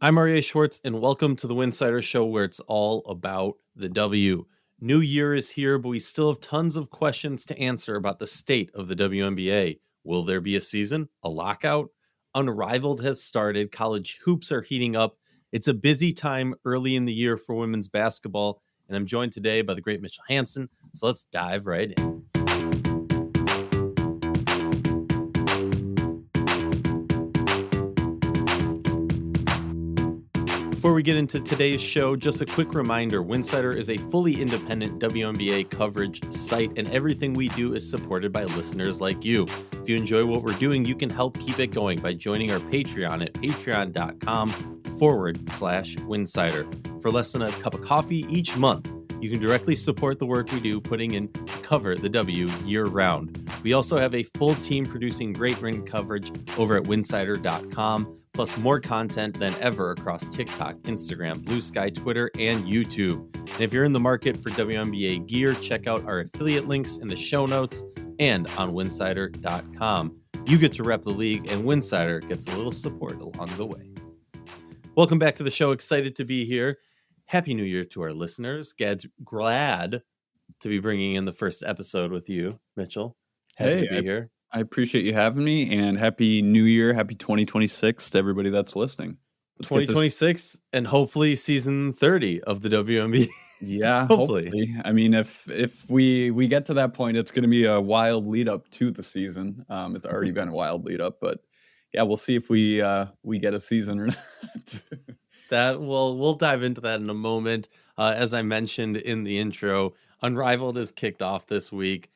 I'm R.A. Schwartz, and welcome to the Winsidr Show, where it's all about the W. New year is here, but we still have tons of questions to answer about the state of the WNBA. Will there be a season? A lockout? Unrivaled has started. College hoops are heating up. It's a busy time early in the year for women's basketball, and I'm joined today by the great Mitchell Hansen. So let's dive right in. Before we get into today's show, just a quick reminder, Winsidr is a fully independent WNBA coverage site, and everything we do is supported by listeners like you. If you enjoy what we're doing, you can help keep it going by joining our Patreon at patreon.com/Winsidr. For less than a cup of coffee each month, you can directly support the work we do, putting in to cover the W year-round. We also have a full team producing great ring coverage over at winsidr.com. Plus more content than ever across TikTok, Instagram, Blue Sky, Twitter, and YouTube. And if you're in the market for WNBA gear, check out our affiliate links in the show notes and on winsidr.com. You get to rep the league, and Winsidr gets a little support along the way. Welcome back to the show. Excited to be here. Happy New Year to our listeners. Glad to be bringing in the first episode with you, Mitchell. Happy to be here. I appreciate you having me, and Happy New Year, Happy 2026 to everybody that's listening. 2026 and hopefully season 30 of the WNBA. Yeah, hopefully. I mean, if we get to that point, it's going to be a wild lead up to the season. It's already been a wild lead up, but yeah, we'll see if we get a season or not. We'll dive into that in a moment. As I mentioned in the intro, Unrivaled is kicked off this week.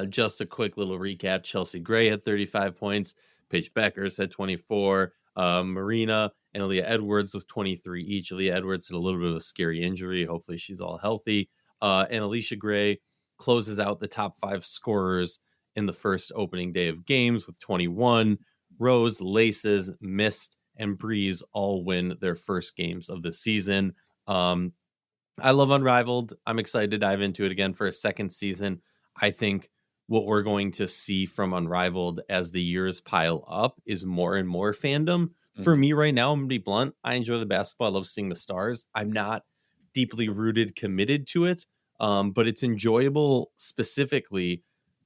Just a quick little recap. Chelsea Gray had 35 points. Paige Beckers had 24. Marina and Aaliyah Edwards with 23 each. Aaliyah Edwards had a little bit of a scary injury. Hopefully she's all healthy. And Alicia Gray closes out the top 5 scorers in the first opening day of games with 21. Rose, Laces, Mist, and Breeze all win their first games of the season. I love Unrivaled. I'm excited to dive into it again for a second season. I think what we're going to see from Unrivaled as the years pile up is more and more fandom. For me right now, I'm going to be blunt. I enjoy the basketball. I love seeing the stars. I'm not deeply rooted, committed to it, but it's enjoyable specifically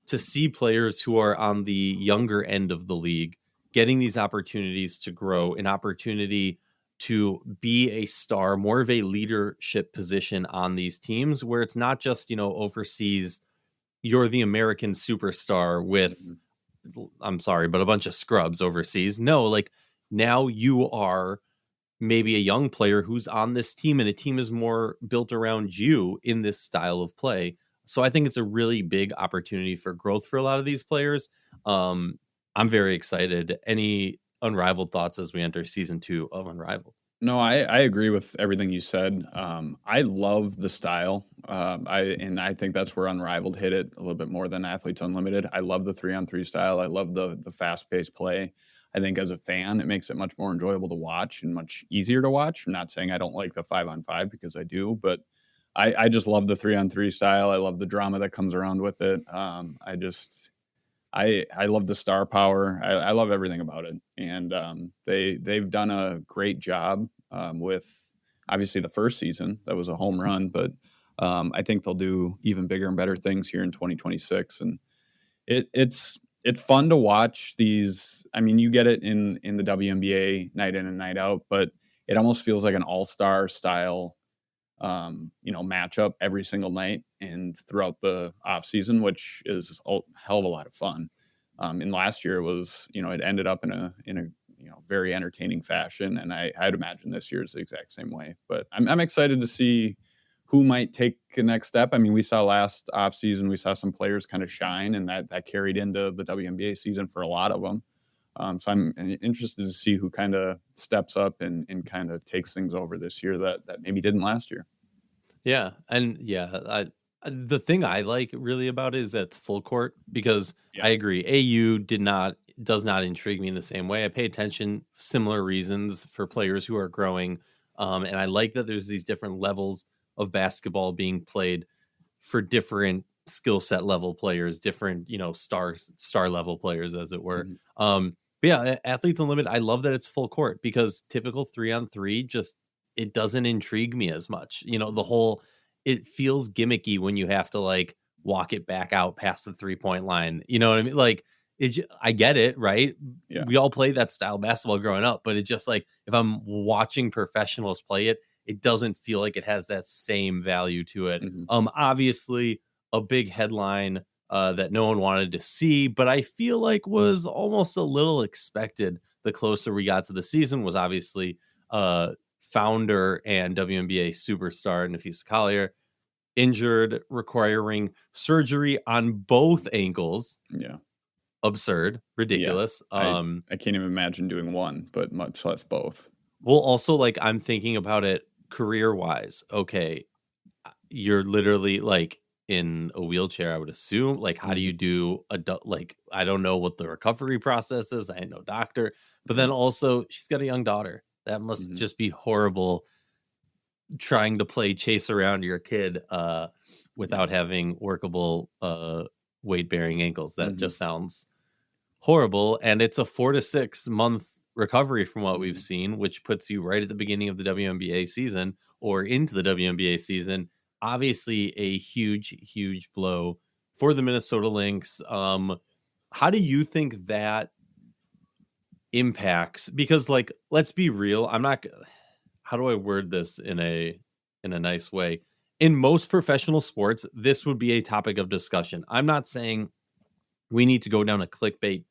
to see players who are on the younger end of the league getting these opportunities to grow, an opportunity to be a star, more of a leadership position on these teams where it's not just, overseas. You're the American superstar with, I'm sorry, but a bunch of scrubs overseas. No, like now you are maybe a young player who's on this team, and a team is more built around you in this style of play. So I think it's a really big opportunity for growth for a lot of these players. I'm very excited. Any Unrivaled thoughts as we enter season 2 of Unrivaled? No, I agree with everything you said. I love the style. I think that's where Unrivaled hit it a little bit more than Athletes Unlimited. I love the 3-on-3 style. I love the fast-paced play. I think as a fan, it makes it much more enjoyable to watch and much easier to watch. I'm not saying I don't like the 5-on-5 because I do, but I just love the 3-on-3 style. I love the drama that comes around with it. I love the star power. I love everything about it. And they've done a great job with obviously the first season. That was a home run, but I think they'll do even bigger and better things here in 2026. And it's fun to watch these. I mean, you get it in the WNBA night in and night out, but it almost feels like an all-star style matchup every single night and throughout the off season, which is a hell of a lot of fun. And last year it was, it ended up in a very entertaining fashion, and I'd imagine this year is the exact same way. But I'm excited to see who might take the next step. I mean, we saw last off season, we saw some players kind of shine, and that carried into the WNBA season for a lot of them. So I'm interested to see who kind of steps up and kind of takes things over this year that maybe didn't last year. Yeah. And the thing I like really about it is that it's full court, because I agree. AU does not intrigue me in the same way. I pay attention, similar reasons for players who are growing. And I like that there's these different levels of basketball being played for different skill set level players, different, star level players, as it were. But yeah, Athletes Unlimited, I love that it's full court because typical 3-on-3 just it doesn't intrigue me as much. It feels gimmicky when you have to like walk it back out past the 3-point line. You know what I mean? Like I get it, right? Yeah. We all played that style basketball growing up, but it just like if I'm watching professionals play it, it doesn't feel like it has that same value to it. Obviously a big headline that no one wanted to see, but I feel like was almost a little expected the closer we got to the season was obviously founder and WNBA superstar Nafisa Collier injured, requiring surgery on both ankles. Yeah. Absurd, ridiculous. I can't even imagine doing one, but much less both. Well, also like I'm thinking about it career wise. Okay, you're literally like in a wheelchair, I would assume. Like, how do you do like, I don't know what the recovery process is. I ain't no doctor. But then also she's got a young daughter. That must just be horrible trying to play chase around your kid without having workable weight bearing ankles. That just sounds horrible. And it's a 4 to 6 month recovery from what we've seen, which puts you right at the beginning of the WNBA season or into the WNBA season. Obviously a huge blow for the Minnesota Lynx. How do you think that impacts? Because like, let's be real. How do I word this in a nice way? In most professional sports, this would be a topic of discussion. I'm not saying we need to go down a clickbait,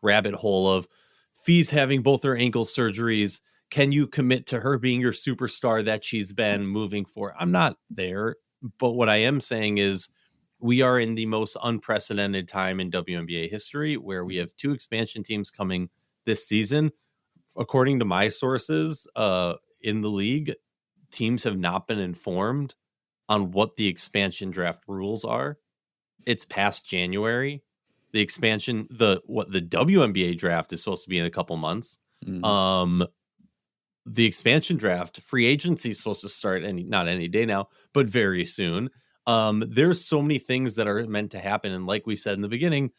rabbit hole of Fee's having both her ankle surgeries. Can you commit to her being your superstar that she's been moving for? I'm not there. But what I am saying is we are in the most unprecedented time in WNBA history where we have 2 expansion teams coming this season. According to my sources in the league, teams have not been informed on what the expansion draft rules are. It's past January. The expansion, the WNBA draft is supposed to be in a couple months. The expansion draft, free agency is supposed to start not any day now, but very soon. There's so many things that are meant to happen. And like we said in the beginning,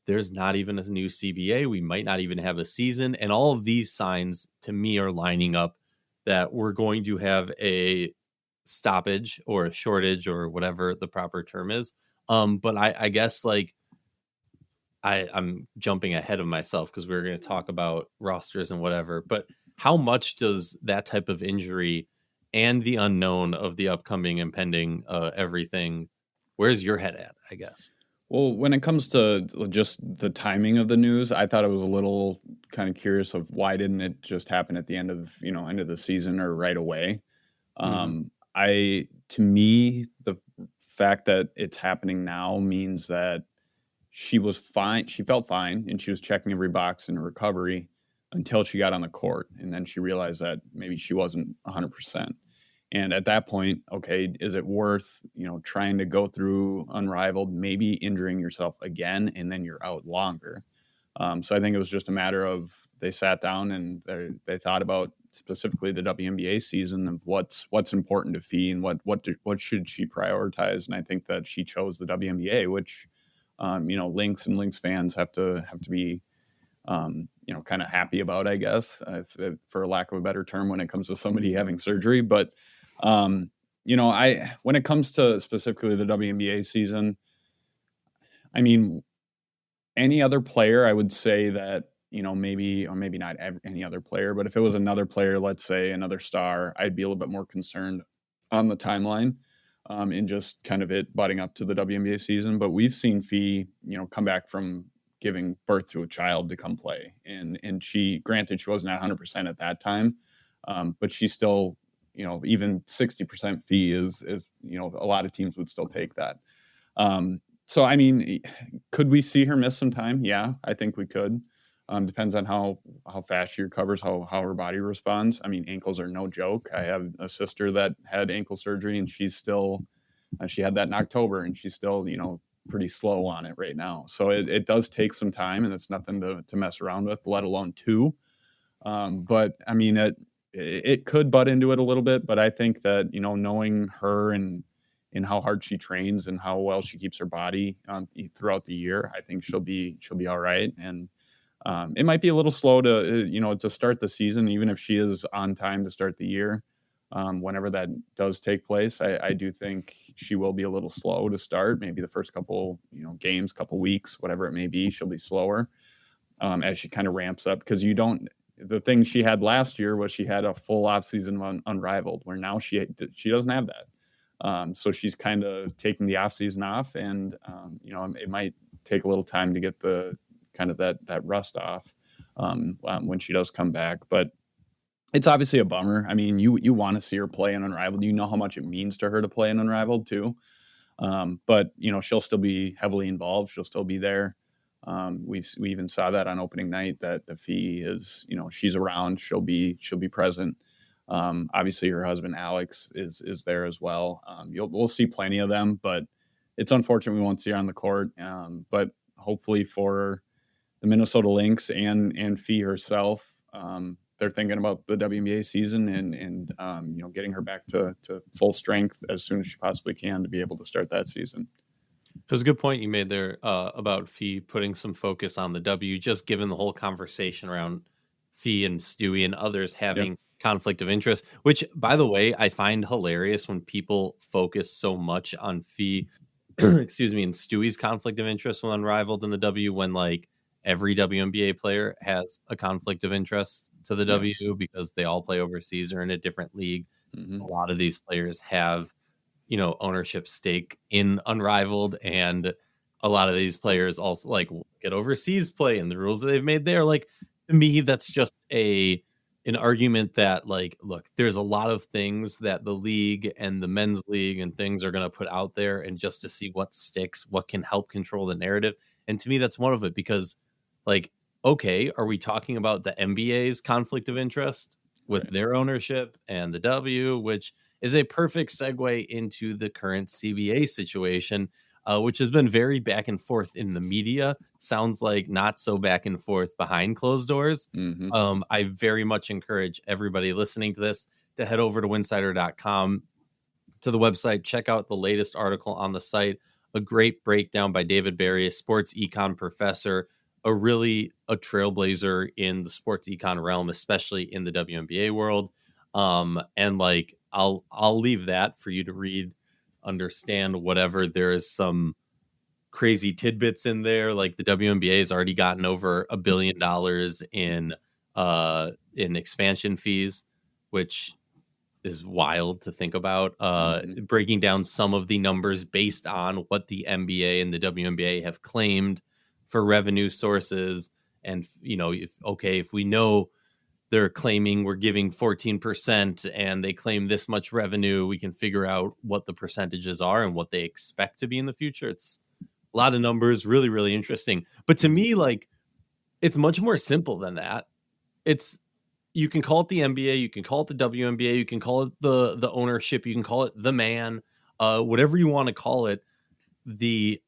there's not even a new CBA. We might not even have a season. And all of these signs to me are lining up that we're going to have a stoppage or a shortage or whatever the proper term is. But I guess like I'm jumping ahead of myself because we're going to talk about rosters and whatever, but how much does that type of injury and the unknown of the upcoming impending everything, where's your head at, I guess? Well, when it comes to just the timing of the news, I thought it was a little kind of curious of why didn't it just happen at the end of the season or right away? To me, the fact that it's happening now means that she was fine. She felt fine and she was checking every box in her recovery until she got on the court. And then she realized that maybe she wasn't 100%. And at that point, okay, is it worth, trying to go through Unrivaled, maybe injuring yourself again, and then you're out longer? So I think it was just a matter of they sat down and they thought about specifically the WNBA season of what's important to Fee and what should she prioritize. And I think that she chose the WNBA, which, Lynx and Lynx fans have to be, kind of happy about, I guess, for lack of a better term, when it comes to somebody having surgery. But, when it comes to specifically the WNBA season, I mean, any other player, I would say that, maybe, or maybe not any other player, but if it was another player, let's say another star, I'd be a little bit more concerned on the timeline and just kind of it butting up to the WNBA season. But we've seen Fee, come back from giving birth to a child to come play. And she, granted, she wasn't at 100% at that time, but she still, even 60% Fee is, a lot of teams would still take that. So, I mean, could we see her miss some time? Yeah, I think we could. Depends on how fast she recovers, how her body responds. I mean, ankles are no joke. I have a sister that had ankle surgery, and she's still, she had that in October, and she's still, pretty slow on it right now. So it does take some time, and it's nothing to mess around with, let alone 2. But I mean, it could butt into it a little bit, but I think that, knowing her and how hard she trains and how well she keeps her body throughout the year, I think she'll be all right. And It might be a little slow to start the season, even if she is on time to start the year. Whenever that does take place, I do think she will be a little slow to start. Maybe the first couple, games, couple weeks, whatever it may be, she'll be slower as she kind of ramps up. Because the thing she had last year was she had a full off season on Unrivaled, where now she doesn't have that. So she's kind of taking the off season off, and it might take a little time to get the kind of that rust off when she does come back. But it's obviously a bummer. I mean, you want to see her play in Unrivaled. You know how much it means to her to play in Unrivaled too. But she'll still be heavily involved. She'll still be there. We even saw that on opening night that the fee is, she's around. She'll be present. Obviously, her husband Alex is there as well. We'll see plenty of them, but it's unfortunate we won't see her on the court. But hopefully for the Minnesota Lynx and Fee herself, they're thinking about the WNBA season and getting her back to full strength as soon as she possibly can to be able to start that season. It was a good point you made there about Fee putting some focus on the W, just given the whole conversation around Fee and Stewie and others having conflict of interest, which, by the way, I find hilarious when people focus so much on Fee, excuse me, and Stewie's conflict of interest when Unrivaled in the W, when like every WNBA player has a conflict of interest to the W because they all play overseas or in a different league. Mm-hmm. A lot of these players have, ownership stake in Unrivaled, and a lot of these players also like get overseas play and the rules that they've made there. Like, to me, that's just an argument that, like, look, there's a lot of things that the league and the men's league and things are going to put out there, and just to see what sticks, what can help control the narrative. And to me, that's one of it, because like, okay, are we talking about the NBA's conflict of interest with their ownership and the W, which is a perfect segue into the current CBA situation, which has been very back and forth in the media. Sounds like not so back and forth behind closed doors. Mm-hmm. I very much encourage everybody listening to this to head over to winsidr.com, to the website, check out the latest article on the site. A great breakdown by David Barry, a sports econ professor, a trailblazer in the sports econ realm, especially in the WNBA world. And like, I'll leave that for you to read, understand whatever. There is some crazy tidbits in there. Like, the WNBA has already gotten over $1 billion in expansion fees, which is wild to think about. Breaking down some of the numbers based on what the NBA and the WNBA have claimed for revenue sources. And, if we know they're claiming we're giving 14% and they claim this much revenue, we can figure out what the percentages are and what they expect to be in the future. It's a lot of numbers, really, really interesting. But to me, like, it's much more simple than that. You can call it the NBA, you can call it the WNBA, you can call it the ownership, you can call it the man, whatever you want to call it. The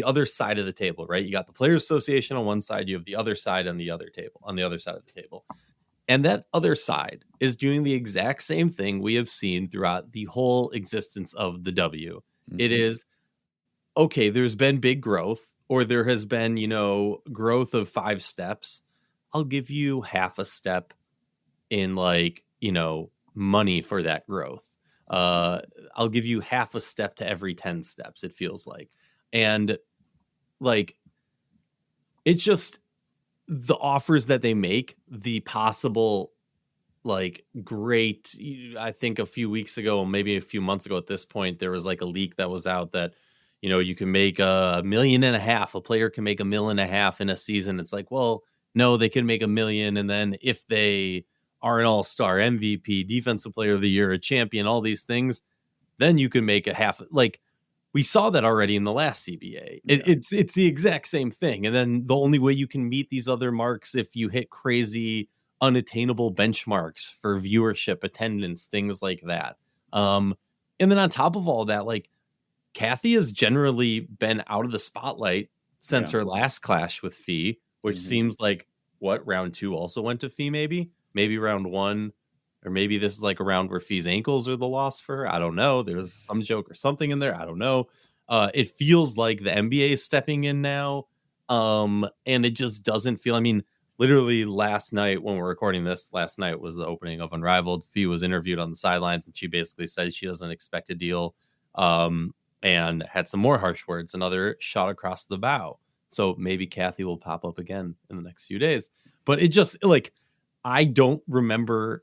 other side of the table, right? You got the Players Association on one side, you have the other side on the other side of the table. And that other side is doing the exact same thing we have seen throughout the whole existence of the W. Mm-hmm. It is, okay, there's been big growth, or there has been, growth of 5 steps. I'll give you half a step in, like, money for that growth. I'll give you half a step to every 10 steps, it feels like. And like, it's just the offers that they make, the possible, like, great, I think a few weeks ago, maybe a few months ago at this point, there was like a leak that was out that, you can make $1.5 million. A player can make $1.5 million in a season. It's like, well, no, they can make $1 million. And then if they are an all-star, MVP, defensive player of the year, a champion, all these things, then you can make a half. Like, we saw that already in the last CBA. It's the exact same thing. And then the only way you can meet these other marks if you hit crazy, unattainable benchmarks for viewership, attendance, things like that. And then on top of all that, like, Kathy has generally been out of the spotlight since her last clash with Fee, which seems like, round 2 also went to Fee, maybe round 1. Or maybe this is like a round where Fee's ankles are the loss for her. I don't know. There's some joke or something in there. I don't know. It feels like the NBA is stepping in now. And it just doesn't feel, I mean, literally last night when we're recording this, last night was the opening of Unrivaled. Fee was interviewed on the sidelines, and she basically said she doesn't expect a deal, and had some more harsh words, another shot across the bow. So maybe Kathy will pop up again in the next few days. But it just, like, I don't remember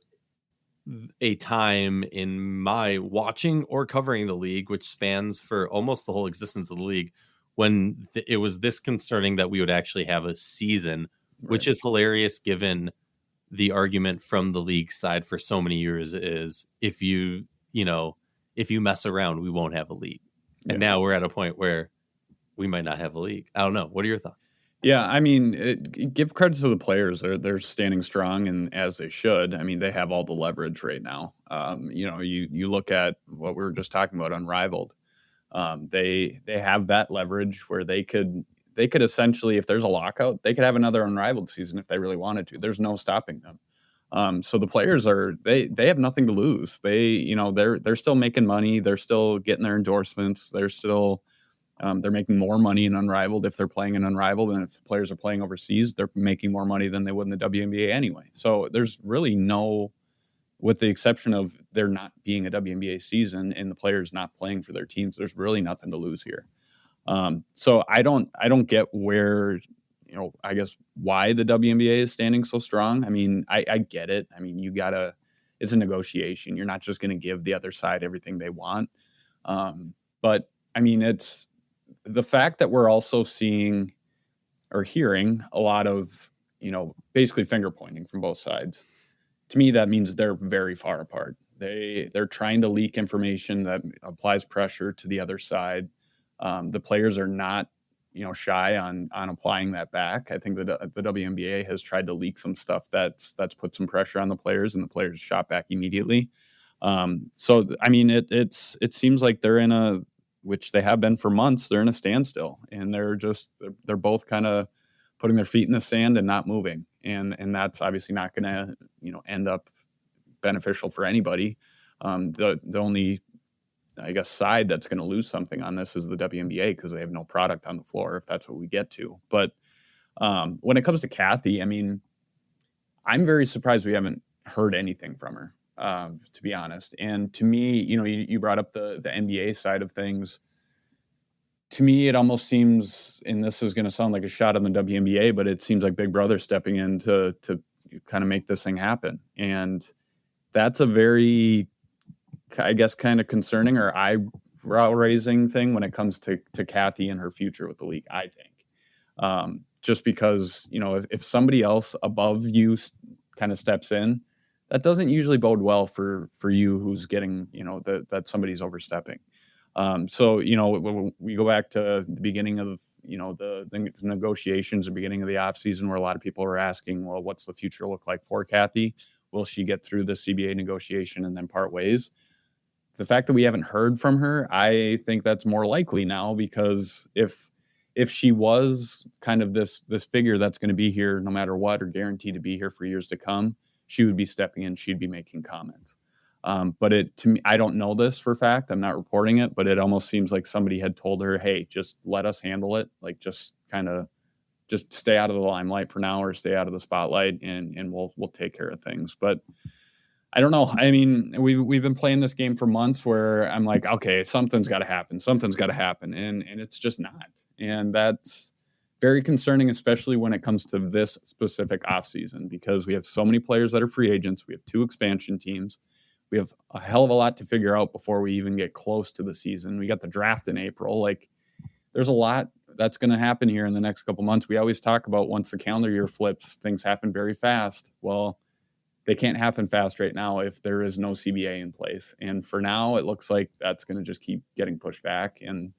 a time in my watching or covering the league, which spans for almost the whole existence of the league, when it was this concerning that we would actually have a season, which is hilarious given the argument from the league side for so many years is if you mess around, we won't have a league. And now we're at a point where we might not have a league. I don't know. What are your thoughts? Yeah, I mean, give credit to the players. They're standing strong, and as they should. I mean, they have all the leverage right now. You look at what we were just talking about, Unrivaled. They have that leverage where they could essentially, if there's a lockout, they could have another Unrivaled season if they really wanted to. There's no stopping them. So the players they have nothing to lose. They're still making money. They're still getting their endorsements. They're still they're making more money in Unrivaled if they're playing in Unrivaled, and if players are playing overseas, they're making more money than they would in the WNBA anyway. So there's really no, with the exception of there not being a WNBA season and the players not playing for their teams, there's really nothing to lose here. So I don't get where, I guess why the WNBA is standing so strong. I mean, I get it. I mean, it's a negotiation. You're not just going to give the other side everything they want. But I mean, it's the fact that we're also seeing or hearing a lot of, basically finger pointing from both sides. To me, that means they're very far apart. They're trying to leak information that applies pressure to the other side. The players are not, shy on applying that back. I think that the WNBA has tried to leak some stuff that's put some pressure on the players, and the players shot back immediately. So I mean, it seems like they're in a, which they have been for months, they're in a standstill, and they're both kind of putting their feet in the sand and not moving. And that's obviously not going to, end up beneficial for anybody. The only, I guess, side that's going to lose something on this is the WNBA, because they have no product on the floor, if that's what we get to. But when it comes to Kathy, I mean, I'm very surprised we haven't heard anything from her, to be honest. And to me, you brought up the NBA side of things. To me, it almost seems, and this is going to sound like a shot on the WNBA, but it seems like Big Brother stepping in to kind of make this thing happen. And that's a very, I guess, kind of concerning or eyebrow-raising thing when it comes to Kathy and her future with the league, I think. Just because, if somebody else above you kind of steps in, that doesn't usually bode well for you who's getting, that somebody's overstepping. So, we go back to the beginning of, the negotiations, the beginning of the offseason, where a lot of people are asking, well, what's the future look like for Kathy? Will she get through the CBA negotiation and then part ways? The fact that we haven't heard from her, I think that's more likely now, because if she was kind of this figure that's going to be here no matter what, or guaranteed to be here for years to come, she would be stepping in, she'd be making comments. But to me, I don't know this for a fact. I'm not reporting it, but it almost seems like somebody had told her, hey, just let us handle it. Like, just stay out of the limelight for now, or stay out of the spotlight, and we'll take care of things. But I don't know. I mean, we've been playing this game for months where I'm like, okay, something's got to happen. And it's just not. And that's very concerning, especially when it comes to this specific offseason, because we have so many players that are free agents. We have 2 expansion teams. We have a hell of a lot to figure out before we even get close to the season. We got the draft in April. Like, there's a lot that's going to happen here in the next couple months. We always talk about once the calendar year flips, things happen very fast. Well, they can't happen fast right now if there is no CBA in place. And for now, it looks like that's going to just keep getting pushed back. And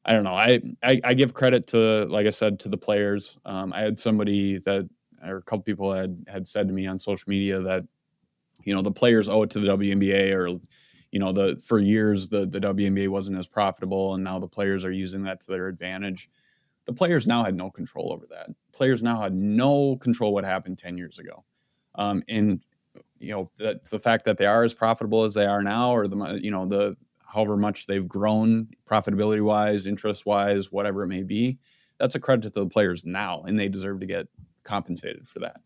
I don't know. I give credit to, like I said, to the players. I had somebody or a couple people had said to me on social media that, the players owe it to the WNBA, or, for years, the WNBA wasn't as profitable, and now the players are using that to their advantage. The players now had no control over that. Players now had no control what happened 10 years ago. And, the fact that they are as profitable as they are now, or however much they've grown profitability wise, interest wise, whatever it may be, that's a credit to the players now, and they deserve to get compensated for that.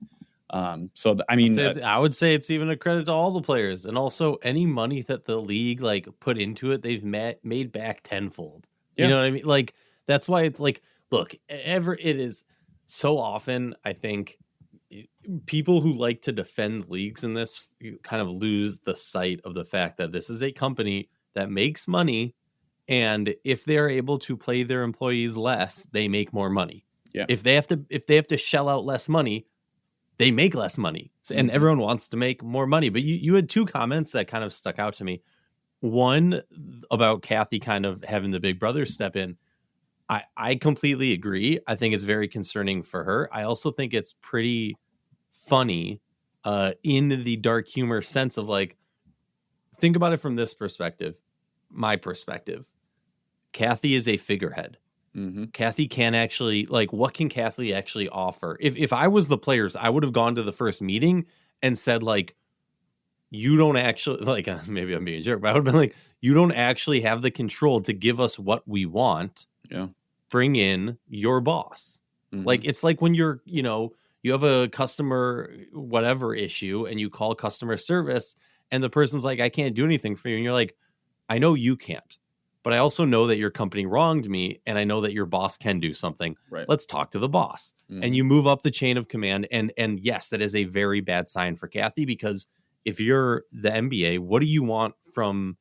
I mean, I would say it's even a credit to all the players, and also any money that the league like put into it, they've made back tenfold. You know what I mean? Like that's why it's like, look, it is so often. I think people who like to defend leagues in this kind of lose the sight of the fact that this is a company that makes money, and if they're able to play their employees less, they make more money. Yeah. If they have to shell out less money, they make less money. And everyone wants to make more money. But you had two comments that kind of stuck out to me. One about Kathy kind of having the big brother step in. I completely agree. I think it's very concerning for her. I also think it's pretty funny in the dark humor sense of like, think about it from this perspective, my perspective. Kathy is a figurehead. Kathy can actually, like, what can Kathy actually offer? If I was the players, I would have gone to the first meeting and said, like, you don't actually, like, maybe I'm being a jerk, but I would have been like, you don't actually have the control to give us what we want. Yeah. Bring in your boss. Like, it's like when you're, you have a customer, whatever issue, and you call customer service and the person's like, I can't do anything for you. And you're like, I know you can't. But I also know that your company wronged me, and I know that your boss can do something. Right. Let's talk to the boss. And you move up the chain of command. And yes, that is a very bad sign for Kathy, because if you're the NBA, what do you want from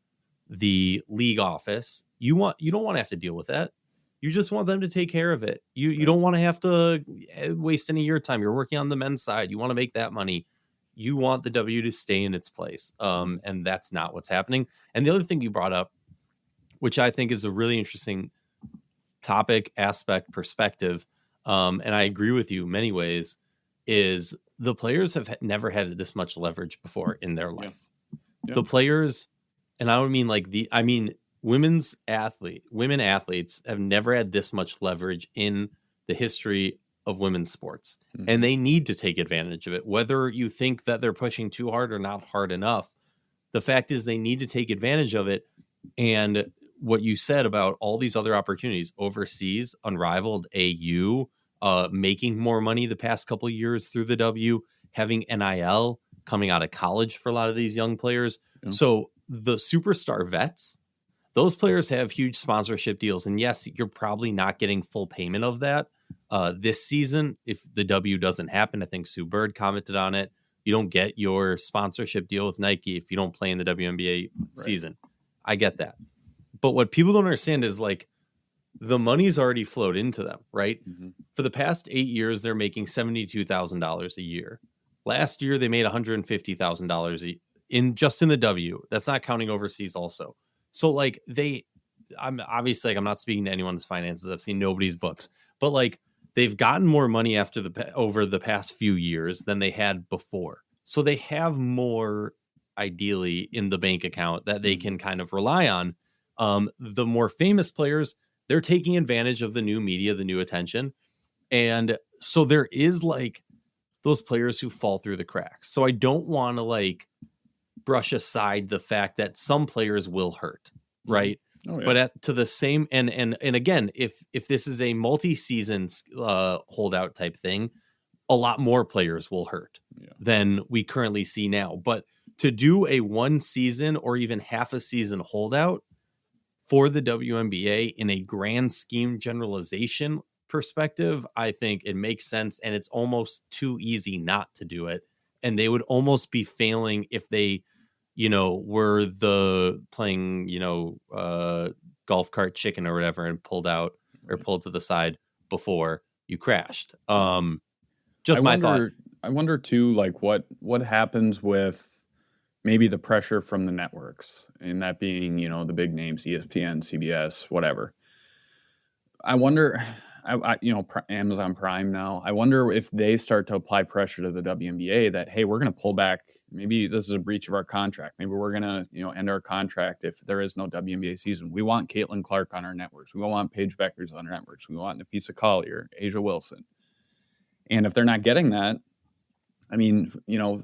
the league office? You don't want to have to deal with that. You just want them to take care of it. You don't want to have to waste any of your time. You're working on the men's side. You want to make that money. You want the W to stay in its place. And that's not what's happening. And the other thing you brought up, which I think is a really interesting topic, aspect, perspective, and I agree with you in many ways, is the players have never had this much leverage before in their life. Yeah. The players, and I don't mean like women athletes have never had this much leverage in the history of women's sports, and they need to take advantage of it. Whether you think that they're pushing too hard or not hard enough, the fact is they need to take advantage of it. And what you said about all these other opportunities overseas, Unrivaled, AU, making more money the past couple of years through the W, having NIL coming out of college for a lot of these young players. Yeah. So the superstar vets, those players have huge sponsorship deals. And yes, you're probably not getting full payment of that this season. If the W doesn't happen, I think Sue Bird commented on it. You don't get your sponsorship deal with Nike if you don't play in the WNBA season. I get that. But what people don't understand is like the money's already flowed into them, right? For the past 8 years, they're making $72,000 a year. Last year, they made $150,000 in the W. That's not counting overseas also. So like I'm not speaking to anyone's finances. I've seen nobody's books, but like they've gotten more money over the past few years than they had before. So they have more ideally in the bank account that they can kind of rely on. The more famous players, they're taking advantage of the new media, the new attention. And so there is like those players who fall through the cracks. So I don't want to like brush aside the fact that some players will hurt. Right. Oh, yeah. But to the same and again, if this is a multi-season holdout type thing, a lot more players will hurt than we currently see now. But to do a 1 season or even half a season holdout for the WNBA in a grand scheme generalization perspective, I think it makes sense, and it's almost too easy not to do it. And they would almost be failing if they, were playing, golf cart chicken or whatever and pulled out or pulled to the side before you crashed. Just my thought. I wonder too, like what happens with maybe the pressure from the networks, and that being, the big names, ESPN, CBS, whatever. I wonder, Amazon Prime now, I wonder if they start to apply pressure to the WNBA that, hey, we're going to pull back. Maybe this is a breach of our contract. Maybe we're going to, end our contract if there is no WNBA season. We want Caitlin Clark on our networks. We want Paige Beckers on our networks. We want Nafisa Collier, Asia Wilson. And if they're not getting that, I mean,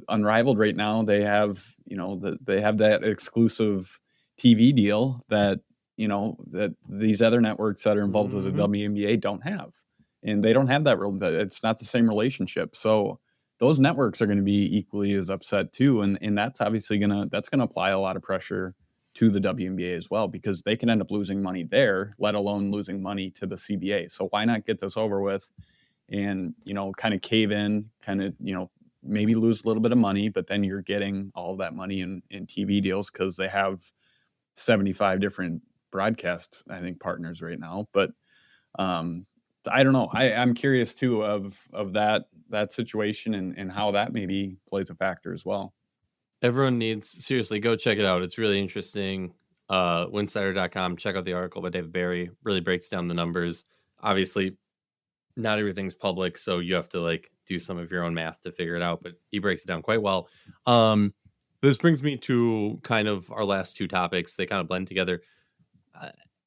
Unrivaled right now, they have, they have that exclusive TV deal that, that these other networks that are involved with the WNBA don't have. and they don't have that. It's not the same relationship. So those networks are going to be equally as upset too. And that's obviously going to apply a lot of pressure to the WNBA as well, because they can end up losing money there, let alone losing money to the CBA. So why not get this over with and, kind of cave in, maybe lose a little bit of money, but then you're getting all of that money in TV deals, because they have 75 different broadcast, I think, partners right now. But I don't know. I'm curious too of that situation and how that maybe plays a factor as well. Everyone needs, seriously, go check it out. It's really interesting. Winsidr.com, check out the article by David Barry. Really breaks down the numbers. Obviously, not everything's public, so you have to do some of your own math to figure it out, but he breaks it down quite well. This brings me to kind of our last two topics. They kind of blend together.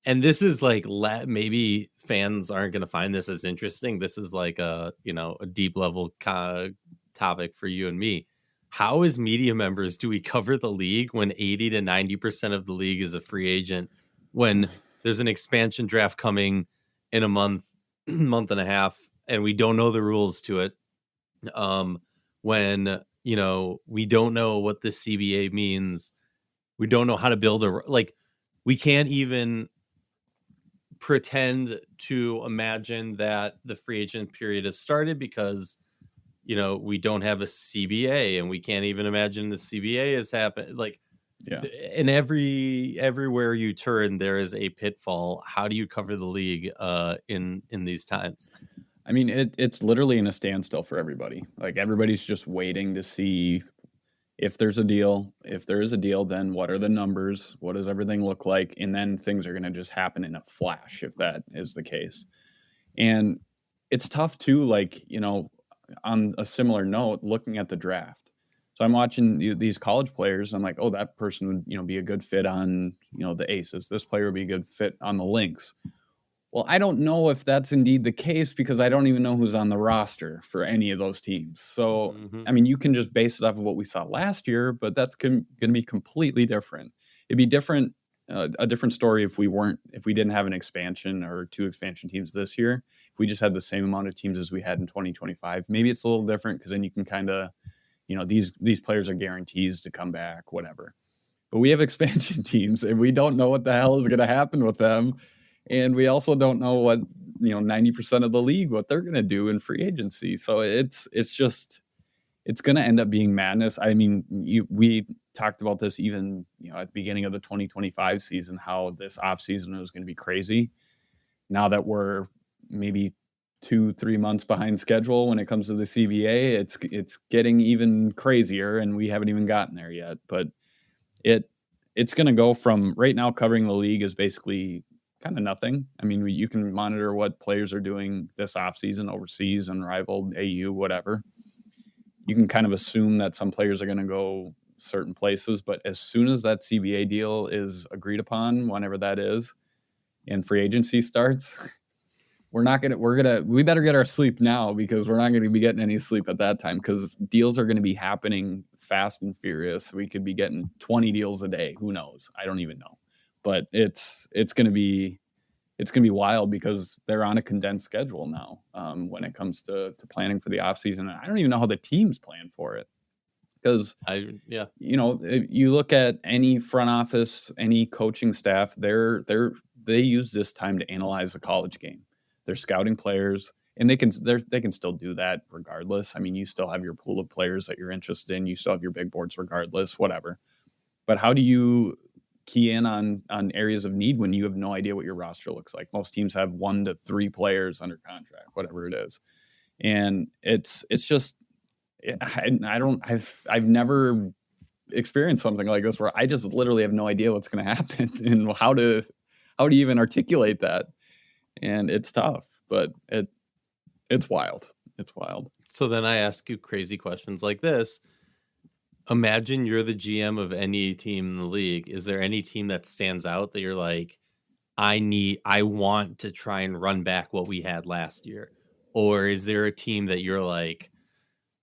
And this is maybe fans aren't going to find this as interesting. This is a deep level topic for you and me. How, as media members, do we cover the league when 80 to 90% of the league is a free agent, when there's an expansion draft coming in a month and a half, and we don't know the rules to it? When, we don't know what the CBA means. We don't know how to build we can't even pretend to imagine that the free agent period has started, because we don't have a CBA, and we can't even imagine the CBA has happened. And everywhere you turn, there is a pitfall. How do you cover the league in these times? I mean, it's literally in a standstill for everybody. Everybody's just waiting to see if there's a deal. If there is a deal, then what are the numbers? What does everything look like? And then things are going to just happen in a flash if that is the case. And it's tough too, on a similar note, looking at the draft. So I'm watching these college players. I'm like, oh, that person would, be a good fit on, the Aces. This player would be a good fit on the Lynx. Well, I don't know if that's indeed the case, because I don't even know who's on the roster for any of those teams. So, I mean, you can just base it off of what we saw last year, but that's going to be completely different. It'd be different, a different story if we didn't have an expansion or two expansion teams this year. If we just had the same amount of teams as we had in 2025, maybe it's a little different, because then you can kind of, these players are guarantees to come back, whatever. But we have expansion teams, and we don't know what the hell is going to happen with them. And we also don't know what, 90% of the league, what they're going to do in free agency. So it's going to end up being madness. I mean, we talked about this even, at the beginning of the 2025 season, how this offseason was going to be crazy. Now that we're maybe 2-3 months behind schedule when it comes to the CBA, it's getting even crazier, and we haven't even gotten there yet. But it's going to go from right now, covering the league is basically kind of nothing. I mean, you can monitor what players are doing this offseason overseas, Unrivaled, AU, whatever. You can kind of assume that some players are going to go certain places, but as soon as that CBA deal is agreed upon, whenever that is, and free agency starts, we better get our sleep now, because we're not going to be getting any sleep at that time, because deals are going to be happening fast and furious. We could be getting 20 deals a day. Who knows? I don't even know. But it's going to be wild, because they're on a condensed schedule now when it comes to planning for the offseason. And I don't even know how the teams plan for it, because you look at any front office, any coaching staff, they use this time to analyze the college game. They're scouting players, and they can still do that regardless. I mean, you still have your pool of players that you're interested in. You still have your big boards regardless, whatever. But how do you key in on areas of need when you have no idea what your roster looks like? Most teams have 1 to 3 players under contract, whatever it is. And it's just, I've never experienced something like this, where I just literally have no idea what's going to happen and how do you even articulate that? And it's tough, but it's wild. It's wild. So then I ask you crazy questions like this. Imagine you're the GM of any team in the league. Is there any team that stands out that you're like, I want to try and run back what we had last year? Or is there a team that you're like,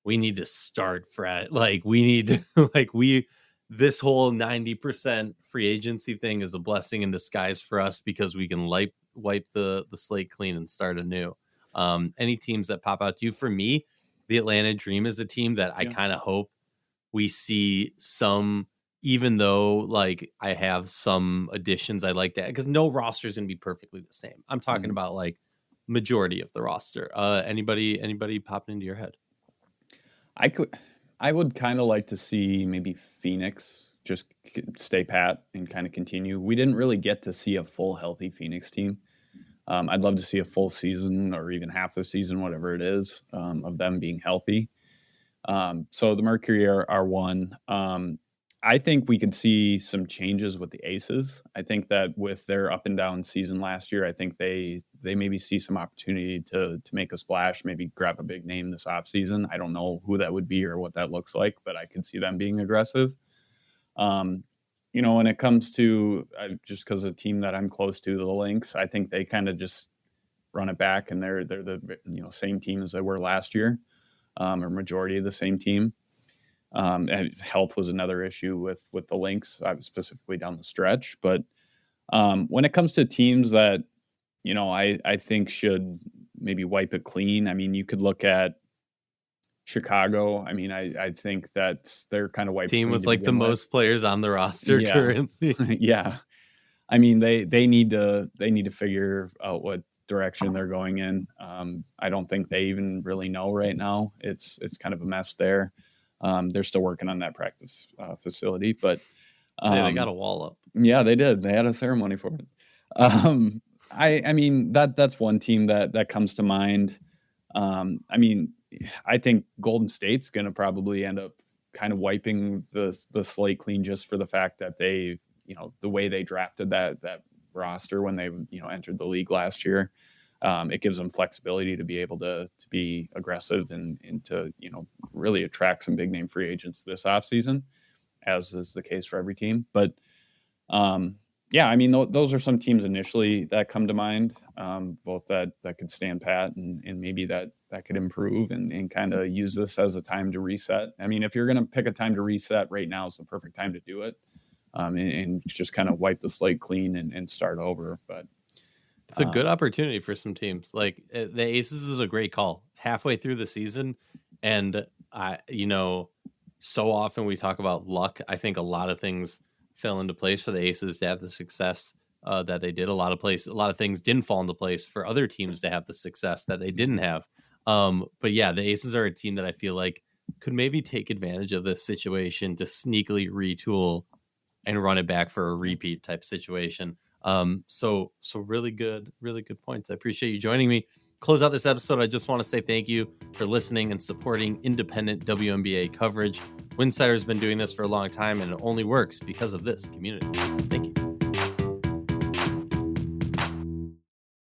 we need to start fresh? We need to, this whole 90% free agency thing is a blessing in disguise for us, because we can wipe the slate clean and start anew. Any teams that pop out to you? For me, the Atlanta Dream is a team that I kind of hope we see some, even though like I have some additions I like that, because no roster is going to be perfectly the same. I'm talking about like majority of the roster. Anybody popping into your head? I would kind of like to see maybe Phoenix just stay pat and kind of continue. We didn't really get to see a full healthy Phoenix team. I'd love to see a full season or even half the season, whatever it is, of them being healthy. So the Mercury are one. I think we could see some changes with the Aces. I think that with their up and down season last year, I think they maybe see some opportunity to make a splash, maybe grab a big name this offseason. I don't know who that would be or what that looks like, but I could see them being aggressive. When it comes to just because a team that I'm close to, the Lynx, I think they kind of just run it back, and they're the same team as they were last year, or majority of the same team. And health was another issue with the Lynx, specifically down the stretch. But when it comes to teams that, I think should maybe wipe it clean, I mean, you could look at Chicago. I mean, I think that they're kind of wiped team with like the most players on the roster currently. Yeah. I mean, they need to figure out what direction they're going in. I don't think they even really know right now. It's kind of a mess there. They're still working on that practice facility, but they got a wall up. Yeah, they did. They had a ceremony for it. I mean that's one team that comes to mind. I mean, I think Golden State's going to probably end up kind of wiping the slate clean just for the fact that they, the way they drafted that roster when they entered the league last year. It gives them flexibility to be able to be aggressive and to, really attract some big name free agents this offseason, as is the case for every team. But I mean, those are some teams initially that come to mind, both that could stand pat and maybe that could improve and kind of use this as a time to reset. I mean, if you're going to pick a time to reset, right now is the perfect time to do it, and just kind of wipe the slate clean and start over. But it's a good opportunity for some teams. Like the Aces is a great call halfway through the season. And so often we talk about luck. I think a lot of things fell into place for the Aces to have the success that they did. A lot of things didn't fall into place for other teams to have the success that they didn't have. But yeah, the Aces are a team that I feel like could maybe take advantage of this situation to sneakily retool and run it back for a repeat type situation. So really good points. I appreciate you joining me. Close out this episode, I just want to say thank you for listening and supporting independent WNBA coverage. Winsidr has been doing this for a long time, and it only works because of this community. Thank you.